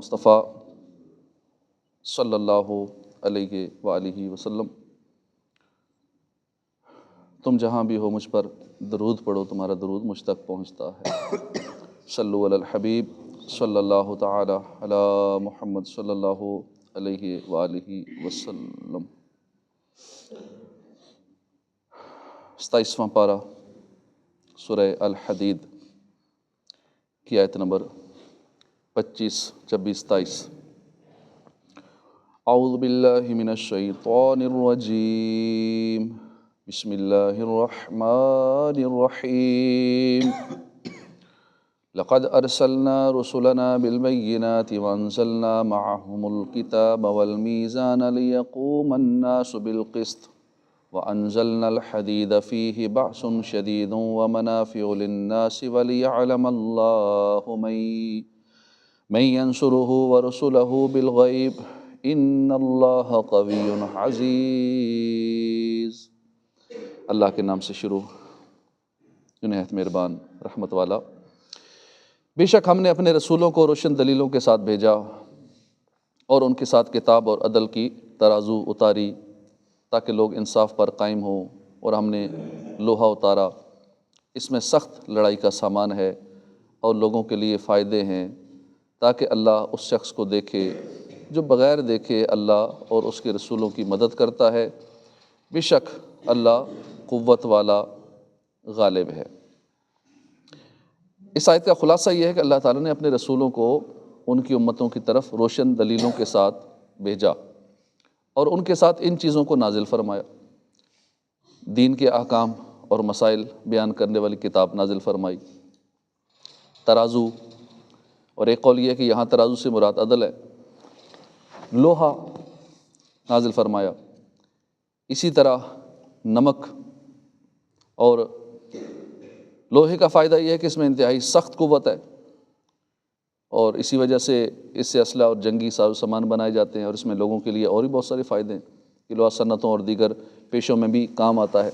مصطفیٰ صلی اللہ علیہ وآلہ وسلم، تم جہاں بھی ہو مجھ پر درود پڑھو، تمہارا درود مجھ تک پہنچتا ہے۔ صلو علی الحبیب صلی اللہ تعالی علی محمد صلی اللہ علیہ وآلہ وسلم۔ 27واں پارہ سورہ الحدید کی آیت نمبر 25، 26، 27۔ اعوذ باللہ من الشیطان الرجیم، بسم اللہ الرحمن الرحیم۔ لقد ارسلنا رسلنا بالبینات وانزلنا معهم الکتاب والمیزان لیقوم الناس بالقسط وانزلنا الحدید فیہ بأس شدید ومنافع للناس ولیعلم اللہ من ینصرہ ورسلہ بالغیب ان اللہ قوی عزیز۔ اللہ کے نام سے شروع، جو نہایت مہربان رحمت والا۔ بے شک ہم نے اپنے رسولوں کو روشن دلیلوں کے ساتھ بھیجا اور ان کے ساتھ کتاب اور عدل کی ترازو اتاری تاکہ لوگ انصاف پر قائم ہوں، اور ہم نے لوہا اتارا، اس میں سخت لڑائی کا سامان ہے اور لوگوں کے لیے فائدے ہیں، تاکہ اللہ اس شخص کو دیکھے جو بغیر دیکھے اللہ اور اس کے رسولوں کی مدد کرتا ہے۔ بے شک اللہ قوت والا غالب ہے۔ اس آیت کا خلاصہ یہ ہے کہ اللہ تعالیٰ نے اپنے رسولوں کو ان کی امتوں کی طرف روشن دلیلوں کے ساتھ بھیجا اور ان کے ساتھ ان چیزوں کو نازل فرمایا۔ دین کے احکام اور مسائل بیان کرنے والی کتاب نازل فرمائی، ترازو، اور ایک قول یہ ہے کہ یہاں ترازو سے مراد عدل ہے، لوہا نازل فرمایا، اسی طرح نمک، اور لوہے کا فائدہ یہ ہے کہ اس میں انتہائی سخت قوت ہے، اور اسی وجہ سے اس سے اسلحہ اور جنگی ساز و سامان بنائے جاتے ہیں، اور اس میں لوگوں کے لیے اور بھی بہت سارے فائدے ہیں کہ لوہا صنعتوں اور دیگر پیشوں میں بھی کام آتا ہے۔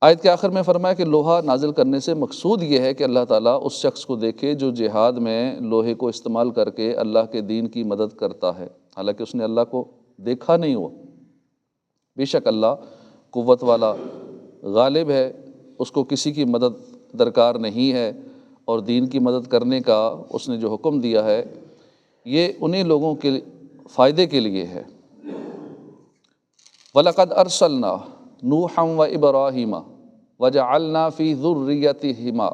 آیت کے آخر میں فرمایا کہ لوہا نازل کرنے سے مقصود یہ ہے کہ اللہ تعالیٰ اس شخص کو دیکھے جو جہاد میں لوہے کو استعمال کر کے اللہ کے دین کی مدد کرتا ہے، حالانکہ اس نے اللہ کو دیکھا نہیں ہوا۔ بے شک اللہ قوت والا غالب ہے، اس کو کسی کی مدد درکار نہیں ہے، اور دین کی مدد کرنے کا اس نے جو حکم دیا ہے یہ انہیں لوگوں کے فائدے کے لیے ہے۔ وَلَقَدْ أَرْسَلْنَا نُوحًا وَإِبْرَاهِيمَ وَجَعَلْنَا فِي ذُرِّيَّتِهِمَا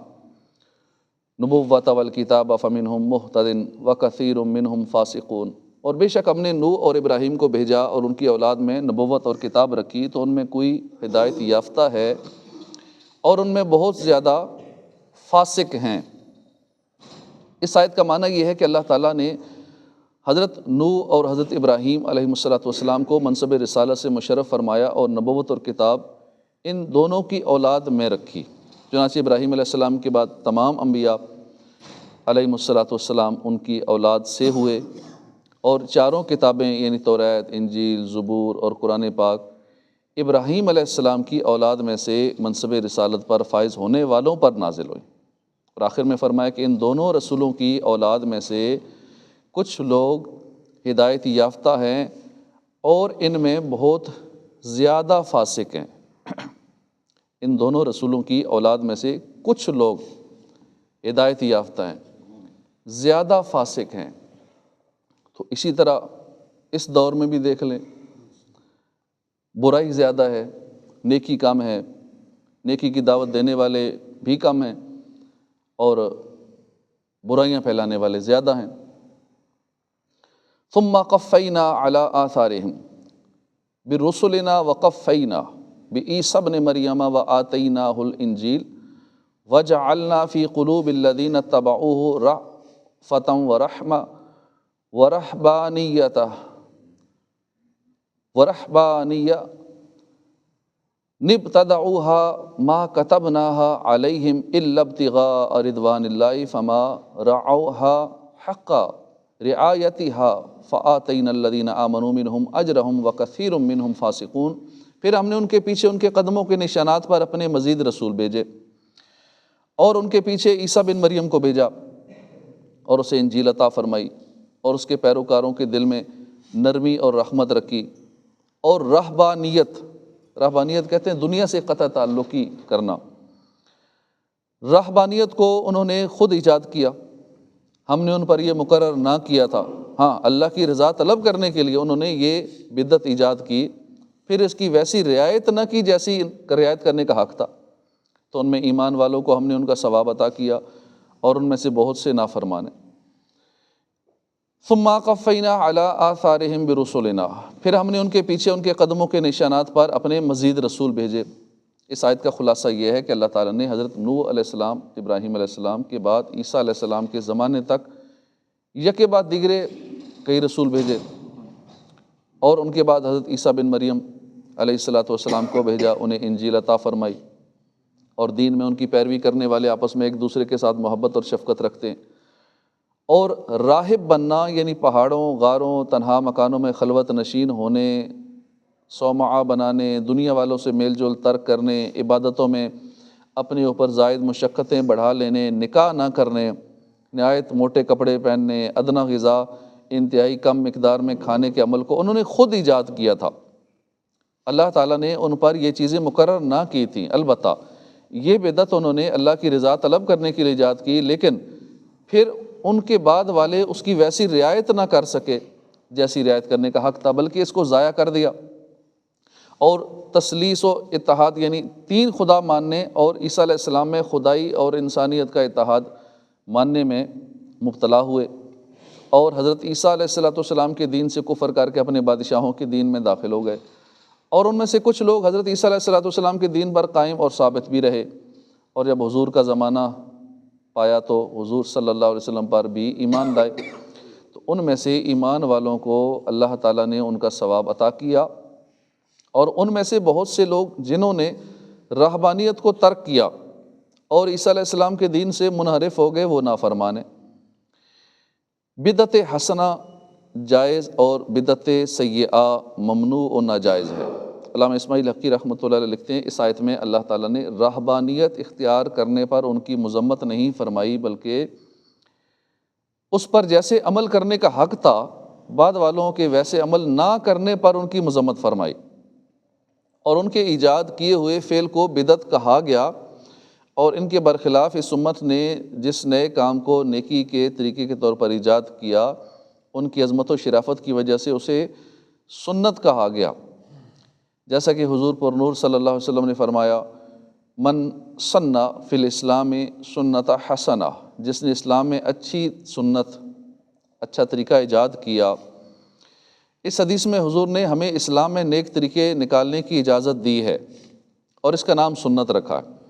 النُّبُوَّةَ وَالْكِتَابَ فَمِنْهُمْ مُهْتَدٍ وَكَثِيرٌ مِّنْهُمْ فَاسِقُونَ۔ اور بے شک ہم نے نوح اور ابراہیم کو بھیجا اور ان کی اولاد میں نبوت اور کتاب رکھی، تو ان میں کوئی ہدایت یافتہ ہے اور ان میں بہت زیادہ فاسق ہیں۔ اس آیت کا معنی یہ ہے کہ اللہ تعالیٰ نے حضرت نوح اور حضرت ابراہیم علیہ السلام کو منصب رسالت سے مشرف فرمایا اور نبوت اور کتاب ان دونوں کی اولاد میں رکھی۔ چنانچہ ابراہیم علیہ السلام کے بعد تمام انبیاء علیہ السلام ان کی اولاد سے ہوئے، اور چاروں کتابیں یعنی توریت، انجیل، زبور اور قرآن پاک ابراہیم علیہ السلام کی اولاد میں سے منصب رسالت پر فائز ہونے والوں پر نازل ہوئی۔ اور آخر میں فرمایا کہ ان دونوں رسولوں کی اولاد میں سے کچھ لوگ ہدایت یافتہ ہیں اور ان میں بہت زیادہ فاسق ہیں۔ ان دونوں رسولوں کی اولاد میں سے کچھ لوگ ہدایت یافتہ ہیں، زیادہ فاسق ہیں۔ تو اسی طرح اس دور میں بھی دیکھ لیں، برائی زیادہ ہے، نیکی کم ہے، نیکی کی دعوت دینے والے بھی کم ہیں اور برائیاں پھیلانے والے زیادہ ہیں۔ ثم قفینا علی آثارہم برسلنا وقفینا بعیسی ابن مریم وآتیناہ الانجیل وجعلنا فی قلوب الذین اتبعوہ رأفۃ ورحمۃ ورہبانیۃ نبتدعوها ما كتبناها علیہم الا ابتغاء رضوان اللہ فما رعوها حق رعایتها فآتینا الذین آمنوا منہم اجرہم وکثیر منہم فاسقون۔ پھر ہم نے ان کے پیچھے ان کے قدموں کے نشانات پر اپنے مزید رسول بھیجے اور ان کے پیچھے عیسیٰ بن مریم کو بھیجا، اور اسے انجیل عطا فرمائی، اور اس کے پیروکاروں کے دل میں نرمی اور رحمت رکھی، اور رہبانیت کہتے ہیں دنیا سے قطع تعلقی کرنا۔ رہبانیت کو انہوں نے خود ایجاد کیا، ہم نے ان پر یہ مقرر نہ کیا تھا۔ ہاں، اللہ کی رضا طلب کرنے کے لیے انہوں نے یہ بدعت ایجاد کی، پھر اس کی ویسی رعایت نہ کی جیسی رعایت کرنے کا حق تھا، تو ان میں ایمان والوں کو ہم نے ان کا ثواب عطا کیا، اور ان میں سے بہت سے نافرمان ہیں۔ ثم قفینا علی آثارہم برسلنا، پھر ہم نے ان کے پیچھے ان کے قدموں کے نشانات پر اپنے مزید رسول بھیجے۔ اس آیت کا خلاصہ یہ ہے کہ اللہ تعالیٰ نے حضرت نوح علیہ السلام، ابراہیم علیہ السلام کے بعد عیسیٰ علیہ السلام کے زمانے تک یکے بعد دیگرے کئی رسول بھیجے، اور ان کے بعد حضرت عیسیٰ بن مریم علیہ السلام کو بھیجا، انہیں انجیل عطا فرمائی، اور دین میں ان کی پیروی کرنے والے آپس میں ایک دوسرے کے ساتھ محبت اور شفقت رکھتے ہیں۔ اور راہب بننا یعنی پہاڑوں، غاروں، تنہا مکانوں میں خلوت نشین ہونے، صومعہ بنانے، دنیا والوں سے میل جول ترک کرنے، عبادتوں میں اپنے اوپر زائد مشقتیں بڑھا لینے، نکاح نہ کرنے، نہایت موٹے کپڑے پہننے، ادنیٰ غذا انتہائی کم مقدار میں کھانے کے عمل کو انہوں نے خود ایجاد کیا تھا۔ اللہ تعالیٰ نے ان پر یہ چیزیں مقرر نہ کی تھیں، البتہ یہ بدعت انہوں نے اللہ کی رضا طلب کرنے کے لیے ایجاد کی، لیکن پھر ان کے بعد والے اس کی ویسی رعایت نہ کر سکے جیسی رعایت کرنے کا حق تھا، بلکہ اس کو ضائع کر دیا، اور تثلیث و اتحاد یعنی تین خدا ماننے اور عیسیٰ علیہ السلام میں خدائی اور انسانیت کا اتحاد ماننے میں مبتلا ہوئے، اور حضرت عیسیٰ علیہ السلام کے دین سے کفر کر کے اپنے بادشاہوں کے دین میں داخل ہو گئے، اور ان میں سے کچھ لوگ حضرت عیسیٰ علیہ السلام کے دین پر قائم اور ثابت بھی رہے، اور جب حضور کا زمانہ پایا تو حضور صلی اللہ علیہ وسلم پر بھی ایمان لائے، تو ان میں سے ایمان والوں کو اللہ تعالیٰ نے ان کا ثواب عطا کیا، اور ان میں سے بہت سے لوگ جنہوں نے رہبانیت کو ترک کیا اور عیسیٰ علیہ السلام کے دین سے منحرف ہو گئے، وہ نافرمان ہیں۔ بدعت حسنہ جائز اور بدعت سیئہ ممنوع و ناجائز ہے۔ علامہ اسماعیل حقی رحمۃ اللہ علیہ لکھتے ہیں، اس آیت میں اللہ تعالیٰ نے رہبانیت اختیار کرنے پر ان کی مذمت نہیں فرمائی، بلکہ اس پر جیسے عمل کرنے کا حق تھا، بعد والوں کے ویسے عمل نہ کرنے پر ان کی مذمت فرمائی، اور ان کے ایجاد کیے ہوئے فعل کو بدعت کہا گیا، اور ان کے برخلاف اس امت نے جس نئے کام کو نیکی کے طریقے کے طور پر ایجاد کیا، ان کی عظمت و شرافت کی وجہ سے اسے سنت کہا گیا، جیسا کہ حضور پر نور صلی اللہ علیہ وسلم نے فرمایا، من سن فی الاسلام سنت حسنہ، جس نے اسلام میں اچھی سنت، اچھا طریقہ ایجاد کیا۔ اس حدیث میں حضور نے ہمیں اسلام میں نیک طریقے نکالنے کی اجازت دی ہے، اور اس کا نام سنت رکھا ہے،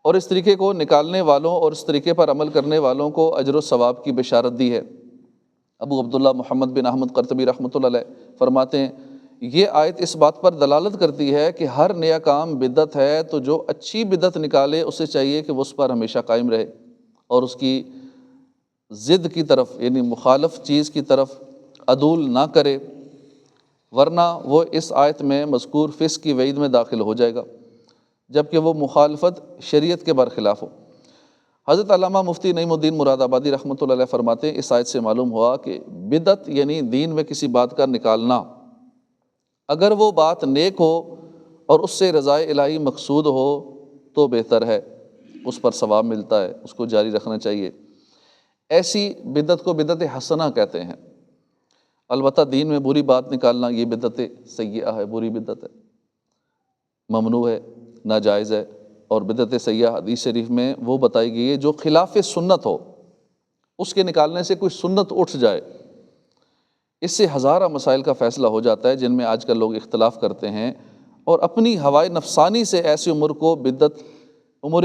اور اس طریقے کو نکالنے والوں اور اس طریقے پر عمل کرنے والوں کو اجر و ثواب کی بشارت دی ہے۔ ابو عبداللہ محمد بن احمد قرطبی رحمۃ اللہ علیہ فرماتے ہیں، یہ آیت اس بات پر دلالت کرتی ہے کہ ہر نیا کام بدعت ہے، تو جو اچھی بدعت نکالے اسے چاہیے کہ وہ اس پر ہمیشہ قائم رہے، اور اس کی ضد کی طرف یعنی مخالف چیز کی طرف عدول نہ کرے، ورنہ وہ اس آیت میں مذکور فسق کی وعید میں داخل ہو جائے گا، جبکہ وہ مخالفت شریعت کے برخلاف ہو۔ حضرت علامہ مفتی نعیم الدین مراد آبادی رحمۃ اللہ علیہ فرماتے ہیں، اس آیت سے معلوم ہوا کہ بدعت یعنی دین میں کسی بات کا نکالنا، اگر وہ بات نیک ہو اور اس سے رضائے الہی مقصود ہو تو بہتر ہے، اس پر ثواب ملتا ہے، اس کو جاری رکھنا چاہیے۔ ایسی بدعت کو بدعت حسنہ کہتے ہیں۔ البتہ دین میں بری بات نکالنا یہ بدعت سیئہ ہے، بری بدعت ہے، ممنوع ہے، ناجائز ہے۔ اور بدعت سیئہ حدیث شریف میں وہ بتائی گئی ہے جو خلاف سنت ہو، اس کے نکالنے سے کوئی سنت اٹھ جائے، اس سے ہزارہ مسائل کا فیصلہ ہو جاتا ہے جن میں آج کل لوگ اختلاف کرتے ہیں، اور اپنی ہوائے نفسانی سے ایسی امور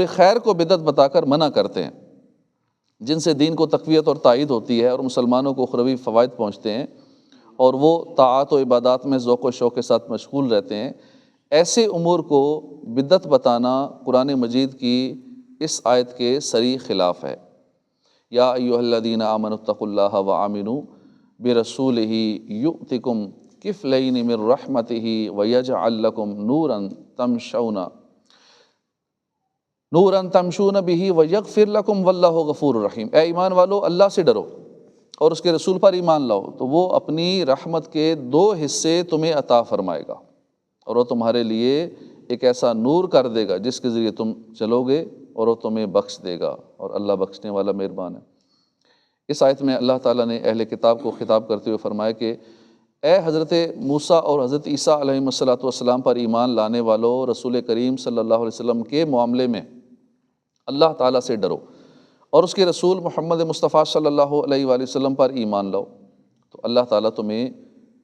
خیر کو بدعت بتا کر منع کرتے ہیں، جن سے دین کو تقویت اور تائید ہوتی ہے اور مسلمانوں کو اخروی فوائد پہنچتے ہیں، اور وہ طاعات و عبادات میں ذوق و شوق کے ساتھ مشغول رہتے ہیں۔ ایسے امور کو بدعت بتانا قرآن مجید کی اس آیت کے صریح خلاف ہے۔ یا ایھا الذین آمنوا اتقوا اللہ وآمنوا برسولہ یؤتکم کفلین من رحمتہ، ویجعل لکم نورا تمشون۔ نورا تمشون بہ ویغفر لکم واللہ غفور الرحیم، اے ایمان والو اللہ سے ڈرو اور اس کے رسول پر ایمان لاؤ تو وہ اپنی رحمت کے 2 حصے تمہیں عطا فرمائے گا، اور وہ تمہارے لیے ایک ایسا نور کر دے گا جس کے ذریعے تم چلو گے، اور وہ تمہیں بخش دے گا، اور اللہ بخشنے والا مہربان ہے۔ اس آیت میں اللہ تعالیٰ نے اہل کتاب کو خطاب کرتے ہوئے فرمایا کہ اے حضرت موسیٰ اور حضرت عیسیٰ علیہ السلام پر ایمان لانے والو، رسول کریم صلی اللہ علیہ وسلم کے معاملے میں اللہ تعالیٰ سے ڈرو اور اس کے رسول محمد مصطفیٰ صلی اللہ علیہ وآلہ وسلم پر ایمان لاؤ، تو اللہ تعالیٰ تمہیں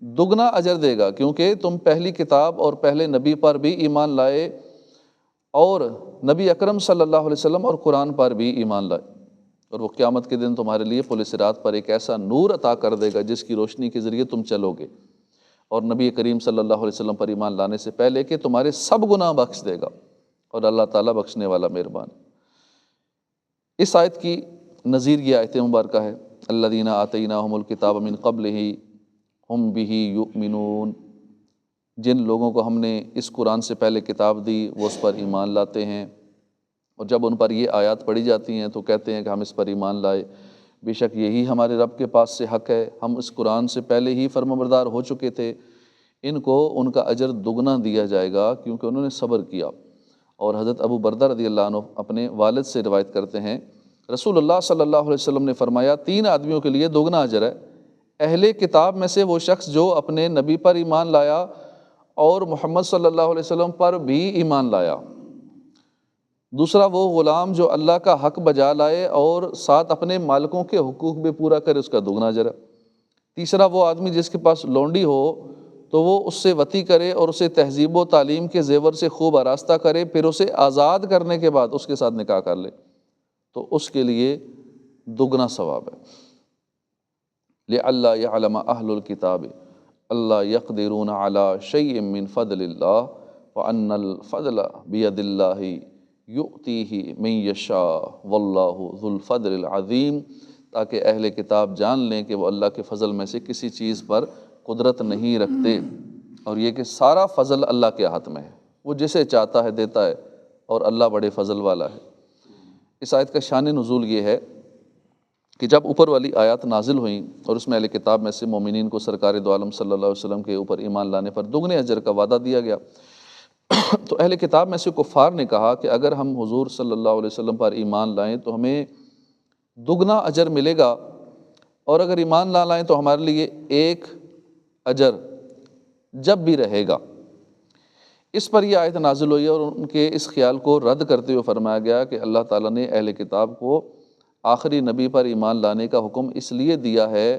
دگنا اجر دے گا، کیونکہ تم پہلی کتاب اور پہلے نبی پر بھی ایمان لائے اور نبی اکرم صلی اللہ علیہ وسلم اور قرآن پر بھی ایمان لائے، اور وہ قیامت کے دن تمہارے لیے پل صراط پر ایک ایسا نور عطا کر دے گا جس کی روشنی کے ذریعے تم چلو گے، اور نبی کریم صلی اللہ علیہ وسلم پر ایمان لانے سے پہلے کہ تمہارے سب گناہ بخش دے گا، اور اللہ تعالیٰ بخشنے والا مہربان۔ اس آیت کی نظیر یہ آیت مبارکہ ہے الذین آتیناہم الکتاب من قبلہ ہم بہ یؤمنون، جن لوگوں کو ہم نے اس قرآن سے پہلے کتاب دی وہ اس پر ایمان لاتے ہیں، اور جب ان پر یہ آیات پڑھی جاتی ہیں تو کہتے ہیں کہ ہم اس پر ایمان لائے، بے شک یہی ہمارے رب کے پاس سے حق ہے، ہم اس قرآن سے پہلے ہی فرمانبردار ہو چکے تھے، ان کو ان کا اجر دگنا دیا جائے گا کیونکہ انہوں نے صبر کیا۔ اور حضرت ابو بردہ رضی اللہ عنہ اپنے والد سے روایت کرتے ہیں رسول اللہ صلی اللہ علیہ وسلم نے فرمایا 3 آدمیوں کے لیے دگنا اجر ہے، اہل کتاب میں سے وہ شخص جو اپنے نبی پر ایمان لایا اور محمد صلی اللہ علیہ وسلم پر بھی ایمان لایا، دوسرا وہ غلام جو اللہ کا حق بجا لائے اور ساتھ اپنے مالکوں کے حقوق بھی پورا کرے، اس کا دگنا اجر ہے، تیسرا وہ آدمی جس کے پاس لونڈی ہو تو وہ اس سے وطی کرے اور اسے تہذیب و تعلیم کے زیور سے خوب آراستہ کرے، پھر اسے آزاد کرنے کے بعد اس کے ساتھ نکاح کر لے تو اس کے لیے دگنا ثواب ہے۔ لِأَلَّا يَعْلَمَ أَهْلُ الْكِتَابِ أَلَّا يَقْدِرُونَ عَلَى شَيْءٍ مِّن فَضْلِ اللَّهِ وَأَنَّ الْفَضْلَ بِيَدِ اللَّهِ يُؤْتِيهِ مَن يَشَاءُ وَاللَّهُ ذُو الْفَضْلِ الْعَظِيمِ، تاکہ اہل کتاب جان لیں کہ وہ اللہ کے فضل میں سے کسی چیز پر قدرت نہیں رکھتے، اور یہ کہ سارا فضل اللہ کے ہاتھ میں ہے، وہ جسے چاہتا ہے دیتا ہے، اور اللہ بڑے فضل والا ہے۔ اس آیت کا شان نزول یہ ہے کہ جب اوپر والی آیات نازل ہوئیں اور اس میں اہل کتاب میں سے مومنین کو سرکار دو عالم صلی اللہ علیہ وسلم کے اوپر ایمان لانے پر دگنے اجر کا وعدہ دیا گیا، تو اہل کتاب میں سے کفار نے کہا کہ اگر ہم حضور صلی اللہ علیہ وسلم پر ایمان لائیں تو ہمیں دگنا اجر ملے گا، اور اگر ایمان نہ لائیں تو ہمارے لیے ایک اجر جب بھی رہے گا۔ اس پر یہ آیت نازل ہوئی اور ان کے اس خیال کو رد کرتے ہوئے فرمایا گیا کہ اللہ تعالیٰ نے اہل کتاب کو آخری نبی پر ایمان لانے کا حکم اس لیے دیا ہے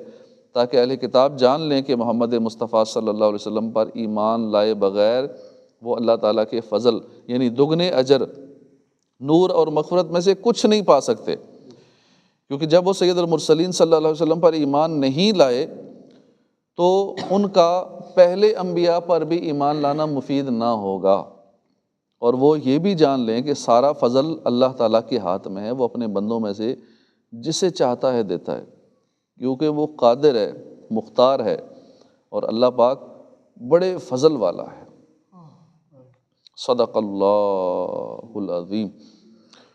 تاکہ اہل کتاب جان لیں کہ محمد مصطفیٰ صلی اللہ علیہ وسلم پر ایمان لائے بغیر وہ اللہ تعالیٰ کے فضل یعنی دگنے اجر، نور اور مغفرت میں سے کچھ نہیں پا سکتے، کیونکہ جب وہ سید المرسلین صلی اللہ علیہ وسلم پر ایمان نہیں لائے تو ان کا پہلے انبیاء پر بھی ایمان لانا مفید نہ ہوگا، اور وہ یہ بھی جان لیں کہ سارا فضل اللہ تعالیٰ کے ہاتھ میں ہے، وہ اپنے بندوں میں سے جسے چاہتا ہے دیتا ہے، کیونکہ وہ قادر ہے، مختار ہے، اور اللہ پاک بڑے فضل والا ہے۔ صدق اللہ العظیم۔